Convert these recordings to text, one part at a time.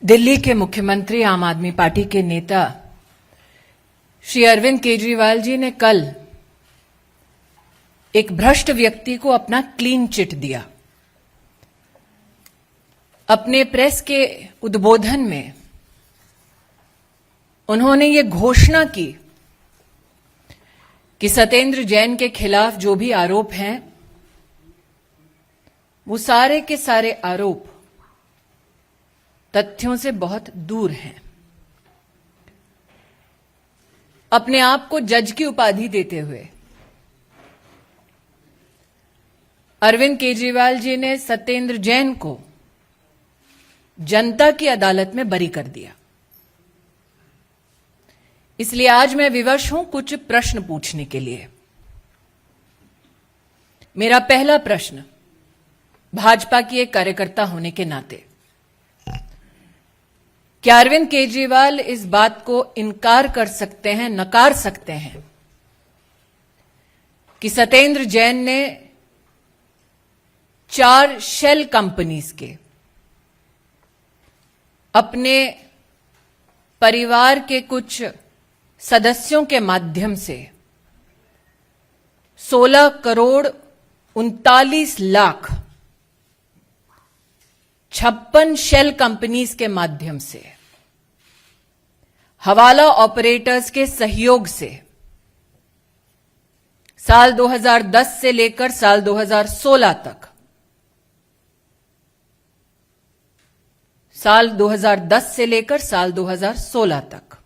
दिल्ली के मुख्यमंत्री आम आदमी पार्टी के नेता श्री अरविंद केजरीवाल जी ने कल एक भ्रष्ट व्यक्ति को अपना क्लीन चिट दिया। अपने प्रेस के उद्बोधन में उन्होंने ये घोषणा की कि सत्येंद्र जैन के खिलाफ जो भी आरोप हैं वो सारे के सारे आरोप तथ्यों से बहुत दूर हैं। अपने आप को जज की उपाधि देते हुए अरविंद केजरीवाल जी ने सत्येंद्र जैन को जनता की अदालत में बरी कर दिया। इसलिए आज मैं विवश हूं कुछ प्रश्न पूछने के लिए। मेरा पहला प्रश्न भाजपा की एक कार्यकर्ता होने के नाते, क्या अरविंद केजरीवाल इस बात को इनकार कर सकते हैं, नकार सकते हैं कि सत्येंद्र जैन ने 4 शेल कंपनीज के अपने परिवार के कुछ सदस्यों के माध्यम से 16 करोड़ 39 लाख 56 शेल कंपनीज के माध्यम से हवाला ऑपरेटर्स के सहयोग से साल 2010 से लेकर साल 2016 तक, साल 2010 से लेकर साल 2016 तक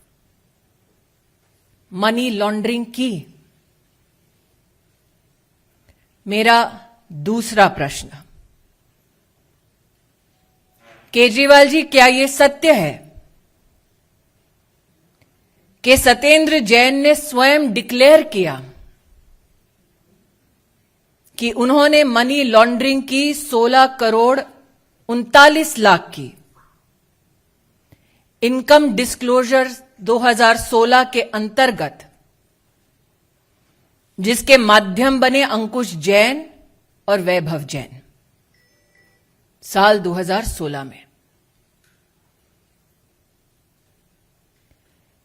मनी लॉन्ड्रिंग की? मेरा दूसरा प्रश्न, केजरीवाल जी, क्या यह सत्य है कि सत्येंद्र जैन ने स्वयं डिक्लेयर किया कि उन्होंने मनी लॉन्ड्रिंग की 16 करोड़ 39 लाख की इनकम डिस्क्लोजर 2016 के अंतर्गत, जिसके माध्यम बने अंकुश जैन और वैभव जैन साल 2016 में?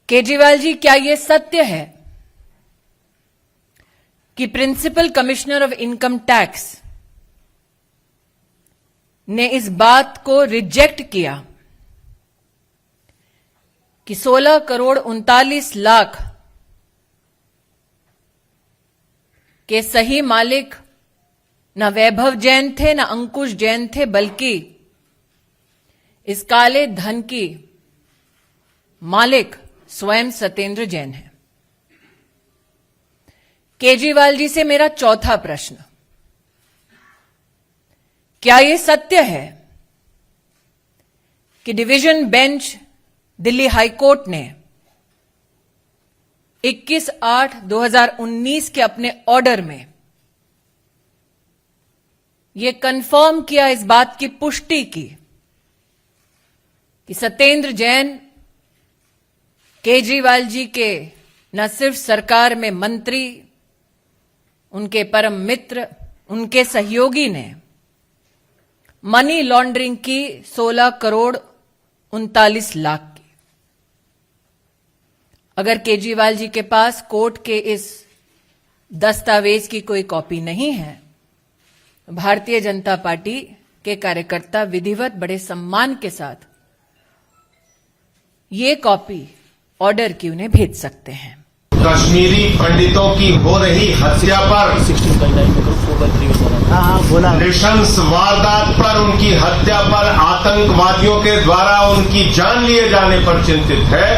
केजरीवाल जी, क्या यह सत्य है कि principal commissioner of income tax ने इस बात को रिजेक्ट किया कि 16 करोड़ 39 लाख के सही मालिक न वैभव जैन थे न अंकुश जैन थे, बल्कि इस काले धन की मालिक स्वयं सत्येंद्र जैन है? केजरीवाल जी से मेरा चौथा प्रश्न, क्या यह सत्य है कि डिवीजन बेंच दिल्ली हाईकोर्ट ने 21/8/2019 के अपने ऑर्डर में यह कंफर्म किया, इस बात की पुष्टि की कि सत्येंद्र जैन केजरीवाल जी के न सिर्फ सरकार में मंत्री, उनके परम मित्र, उनके सहयोगी ने मनी लॉन्ड्रिंग की 16 करोड़ 39 लाख की? अगर केजरीवाल जी के पास कोर्ट के इस दस्तावेज की कोई कॉपी नहीं है, भारतीय जनता पार्टी के कार्यकर्ता विधिवत बड़े सम्मान के साथ ये कॉपी ऑर्डर की उन्हें भेज सकते हैं। कश्मीरी पंडितों की हो रही हत्या पर, नृशंस वारदात पर, उनकी हत्या पर, आतंकवादियों के द्वारा उनकी जान लिए जाने पर चिंतित है।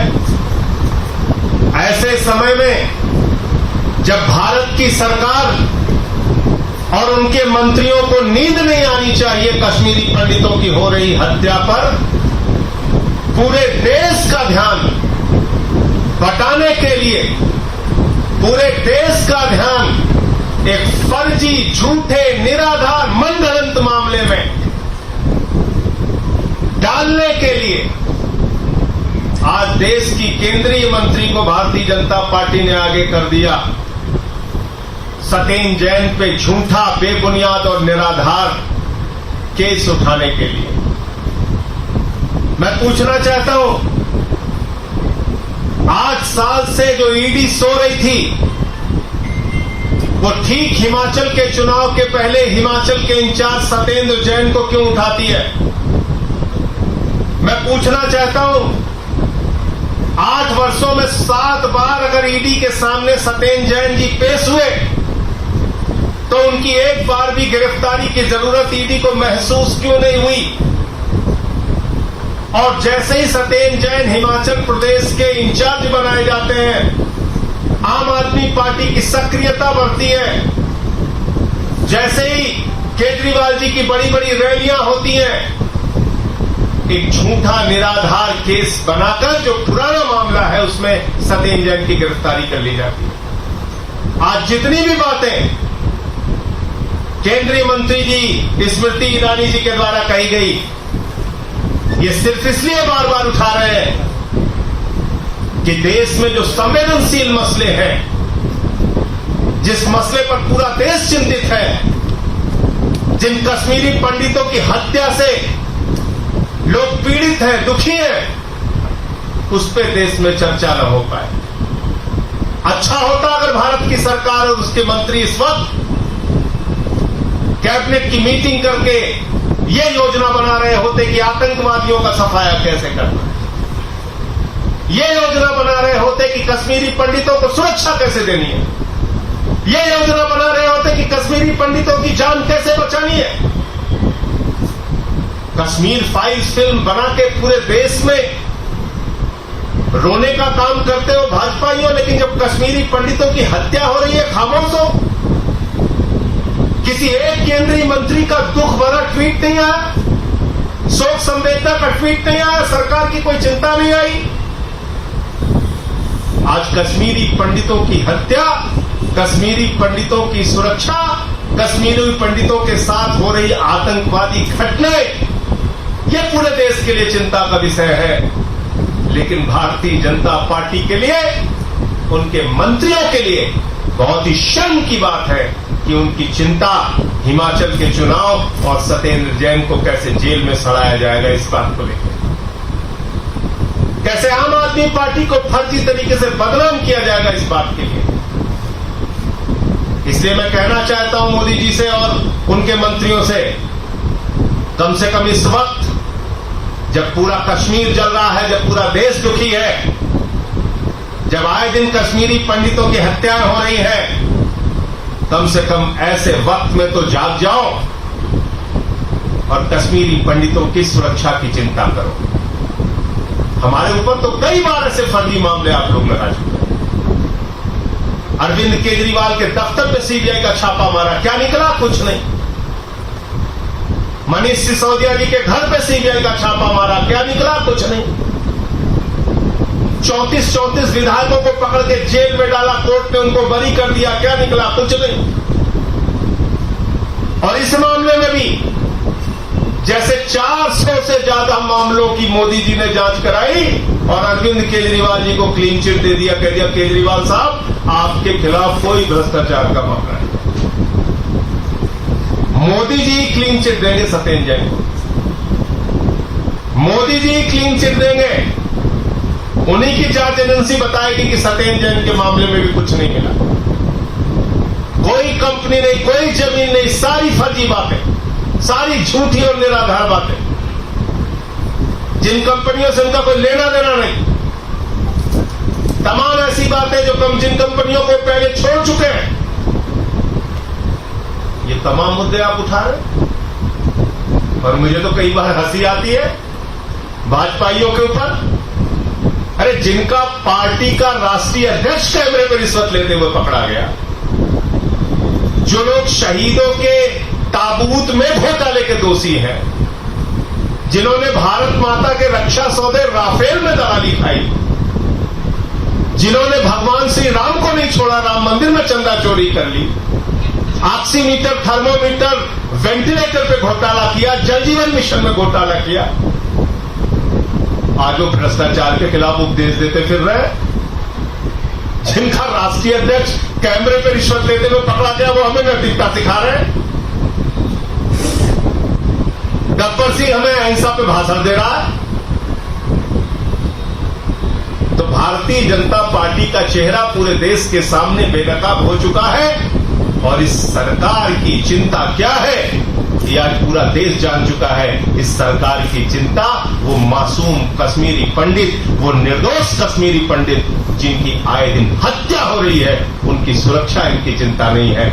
ऐसे समय में जब भारत की सरकार और उनके मंत्रियों को नींद नहीं आनी चाहिए कश्मीरी पंडितों की हो रही हत्या पर, पूरे देश का ध्यान बटाने के लिए, पूरे देश का ध्यान एक फर्जी, झूठे, निराधार, मनगढ़ंत मामले में डालने के लिए आज देश की केंद्रीय मंत्री को भारतीय जनता पार्टी ने आगे कर दिया। सत्येंद्र जैन पे झूठा, बेबुनियाद और निराधार केस उठाने के लिए मैं पूछना चाहता हूं, 8 साल से जो ईडी सो रही थी, वो ठीक हिमाचल के चुनाव के पहले हिमाचल के इंचार्ज सत्येंद्र जैन को क्यों उठाती है? मैं पूछना चाहता हूं, 8 वर्षों में 7 बार अगर ईडी के सामने सत्येंद्र जैन जी पेश हुए, तो उनकी एक बार भी गिरफ्तारी की जरूरत ईडी को महसूस क्यों नहीं हुई? और जैसे ही सत्येंद्र जैन हिमाचल प्रदेश के इंचार्ज बनाए जाते हैं, आम आदमी पार्टी की सक्रियता बढ़ती है। जैसे ही केजरीवाल जी की बड़ी बड़ी रैलियां होती हैं, एक झूठा निराधार केस बनाकर जो पुराना मामला है उसमें सत्येंद्र जैन की गिरफ्तारी कर ली जाती है। आज जितनी भी बातें केंद्रीय मंत्री जी स्मृति ईरानी जी के द्वारा कही गई, ये सिर्फ इसलिए बार बार उठा रहे हैं कि देश में जो संवेदनशील मसले हैं, जिस मसले पर पूरा देश चिंतित है, जिन कश्मीरी पंडितों की हत्या से लोग पीड़ित हैं, दुखी हैं, उस पे देश में चर्चा न हो पाए। अच्छा होता अगर भारत की सरकार और उसके मंत्री इस वक्त कैबिनेट की मीटिंग करके ये योजना बना रहे होते कि आतंकवादियों का सफाया कैसे करना है, ये योजना बना रहे होते कि कश्मीरी पंडितों को सुरक्षा कैसे देनी है, ये योजना बना रहे होते कि कश्मीरी पंडितों की जान कैसे बचानी है। कश्मीर फाइल्स फिल्म बना के पूरे देश में रोने का काम करते हो भाजपाइयों, लेकिन जब कश्मीरी पंडितों की हत्या हो रही है खामोश हो। किसी एक केंद्रीय मंत्री का दुख भरा ट्वीट नहीं आया, शोक संवेदना का ट्वीट नहीं आया, सरकार की कोई चिंता नहीं आई। आज कश्मीरी पंडितों की हत्या, कश्मीरी पंडितों की सुरक्षा, कश्मीरी पंडितों के साथ हो रही आतंकवादी घटनाएं, ये पूरे देश के लिए चिंता का विषय है। लेकिन भारतीय जनता पार्टी के लिए, उनके मंत्रियों के लिए बहुत ही शर्म की बात है कि उनकी चिंता हिमाचल के चुनाव और सत्येंद्र जैन को कैसे जेल में सड़ाया जाएगा इस बात को लेकर, कैसे आम आदमी पार्टी को फर्जी तरीके से बदनाम किया जाएगा इस बात के लिए। इसलिए मैं कहना चाहता हूं मोदी जी से और उनके मंत्रियों से, कम से कम इस वक्त जब पूरा कश्मीर जल रहा है, जब पूरा देश दुखी है, जब आए दिन कश्मीरी पंडितों की हत्याएं हो रही हैं, कम से कम ऐसे वक्त में तो जाग जाओ और कश्मीरी पंडितों की सुरक्षा की चिंता करो। हमारे ऊपर तो कई बार ऐसे फर्जी मामले आप लोग लगा चुके हैं। अरविंद केजरीवाल के दफ्तर पे सीबीआई का छापा मारा, क्या निकला? कुछ नहीं। मनीष सिसोदिया जी के घर पे सीबीआई का छापा मारा, क्या निकला? कुछ नहीं। 34 विधायकों को पकड़ के जेल में डाला, कोर्ट ने उनको बरी कर दिया, क्या निकला? कुछ नहीं। और इस मामले में भी जैसे 400 से ज्यादा मामलों की मोदी जी ने जांच कराई और अरविंद केजरीवाल जी को क्लीन चिट दे दिया, कह दिया केजरीवाल साहब आपके खिलाफ कोई भ्रष्टाचार का मामला नहीं। मोदी जी क्लीन चिट देंगे सत्येंद्र जैन को, मोदी जी क्लीन चिट देंगे। उन्हीं की जांच एजेंसी बताएगी कि सत्येंद्र जैन के मामले में भी कुछ नहीं मिला, कोई कंपनी नहीं, कोई जमीन नहीं, सारी फर्जी बातें, सारी झूठी और निराधार बातें, जिन कंपनियों से उनका कोई लेना देना नहीं, तमाम ऐसी बातें जो जिन कंपनियों को पहले छोड़ चुके हैं, ये तमाम मुद्दे आप उठा रहे। और मुझे तो कई बार हंसी आती है भाजपाइयों के ऊपर। अरे जिनका पार्टी का राष्ट्रीय अध्यक्ष कैमरे पर रिश्वत लेते हुए पकड़ा गया, जो लोग शहीदों के ताबूत में घोटाले के दोषी हैं, जिन्होंने भारत माता के रक्षा सौदे राफेल में दलाली खाई, जिन्होंने भगवान श्री राम को नहीं छोड़ा, राम मंदिर में चंदा चोरी कर ली, ऑक्सीमीटर, थर्मोमीटर, वेंटिलेटर पे घोटाला किया, जल जीवन मिशन में घोटाला किया, आज वो भ्रष्टाचार के खिलाफ उपदेश देते फिर रहे। जिनका राष्ट्रीय अध्यक्ष कैमरे पे रिश्वत लेते हुए पकड़ा गया, वो हमें नैतिकता सिखा रहे हैं। गब्बर सिंह हमें अहिंसा पे भाषण दे रहा है, भारतीय जनता पार्टी का चेहरा पूरे देश के सामने बेनकाब हो चुका है और इस सरकार की चिंता क्या है ये आज पूरा देश जान चुका है। इस सरकार की चिंता वो मासूम कश्मीरी पंडित, वो निर्दोष कश्मीरी पंडित जिनकी आए दिन हत्या हो रही है, उनकी सुरक्षा इनकी चिंता नहीं है।